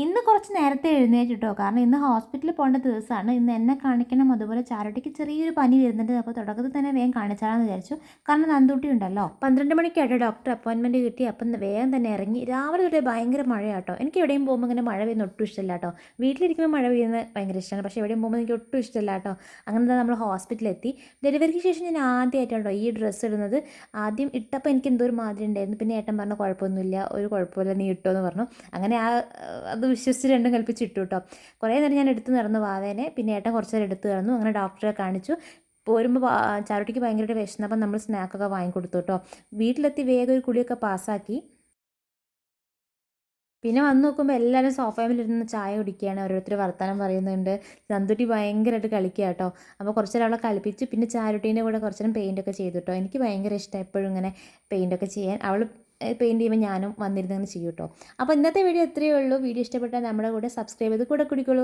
ഇന്ന് കുറച്ച് നേരത്തെ എഴുന്നേറ്റിട്ടോ. കാരണം ഇന്ന് ഹോസ്പിറ്റലിൽ പോകേണ്ട ദിവസമാണ്. ഇന്ന് എന്നെ കാണിക്കണം. അതുപോലെ ചാരുട്ടിക്ക് ചെറിയൊരു പനി വരുന്നുണ്ട്. അപ്പോൾ തുടക്കത്തിൽ തന്നെ വേഗം കാണിച്ചാലാന്ന് വിചാരിച്ചു. കാരണം നന്ദൂട്ടി ഉണ്ടല്ലോ. 12 മണിക്കായിട്ട് ഡോക്ടർ അപ്പോയിൻമെൻറ്റ് കിട്ടി. അപ്പം വേഗം തന്നെ ഇറങ്ങി. രാവിലെ തൊട്ടേ ഭയങ്കര മഴയാട്ടോ. എനിക്ക് എവിടെയും പോകുമ്പോൾ ഇങ്ങനെ മഴ പെയ്യുന്ന ഒട്ടും ഇഷ്ടമല്ല കേട്ടോ. വീട്ടിലിരിക്കുമ്പോൾ മഴ പെയ്യുന്നത് ഭയങ്കര ഇഷ്ടമാണ്. പക്ഷേ എവിടെയും പോകുമ്പോൾ എനിക്ക് ഒട്ടും ഇഷ്ടമല്ല കേട്ടോ. അങ്ങനെ നമ്മൾ ഹോസ്പിറ്റലിലെത്തി. ഡെലിവറിക്ക് ശേഷം ഞാൻ ആദ്യമായിട്ടാണോ ഈ ഡ്രസ്സ് ഇടുന്നത്. ആദ്യം ഇട്ടപ്പോൾ എനിക്ക് എന്തോ ഒരു മാതിരി ഉണ്ടായിരുന്നു. പിന്നെ ഏട്ടൻ പറഞ്ഞു കുഴപ്പമൊന്നുമില്ല, ഒരു കുഴപ്പമില്ല, നീ ഇട്ടോ എന്ന് പറഞ്ഞു. അങ്ങനെ അത് വിശ്വസിച്ച് രണ്ടും കൽപ്പിച്ച് ഇട്ടു കേട്ടോ. കുറേ നേരം ഞാൻ എടുത്ത് നടന്നു വാവേനെ. പിന്നെ ഏട്ടൻ കുറച്ച് നേരം എടുത്ത് നടന്നു. അങ്ങനെ ഡോക്ടറെ കാണിച്ചു. പോരുമ്പോൾ ചാരുട്ടിക്ക് ഭയങ്കരമായിട്ട് വിശന്നപ്പം നമ്മൾ സ്നാക്കൊക്കെ വാങ്ങിക്കൊടുത്തു കേട്ടോ. വീട്ടിലെത്തി വേഗം ഒരു കുളിയൊക്കെ പാസ്സാക്കി. പിന്നെ വന്ന് നോക്കുമ്പോൾ എല്ലാവരും സോഫയിലിരുന്ന് ചായ കുടിക്കുകയാണ്. ഓരോരുത്തർ വർത്തമാനം പറയുന്നുണ്ട്. നന്ദുട്ടി ഭയങ്കരമായിട്ട് കളിക്കുക കേട്ടോ. അപ്പോൾ കുറച്ച് നേരം അവളെ കളിപ്പിച്ച് പിന്നെ ചാരുട്ടീൻ്റെ കൂടെ കുറച്ച് നേരം പെയിൻ്റൊക്കെ ചെയ്തു കേട്ടോ. എനിക്ക് ഭയങ്കര ഇഷ്ടമാണ് എപ്പോഴും ഇങ്ങനെ പെയിൻ്റൊക്കെ ചെയ്യാൻ. അവൾ പെയിൻറ്റ് ചെയ്യുമ്പോൾ ഞാനും വന്നിരുന്ന് ചെയ്യും കേട്ടോ. അപ്പോൾ ഇന്നത്തെ വീഡിയോ ഇത്രയേ ഉള്ളൂ. വീഡിയോ ഇഷ്ടപ്പെട്ടാൽ നമ്മുടെ കൂടെ സബ്സ്ക്രൈബ് ചെയ്ത് കൂടെ കുടിക്കോളൂ.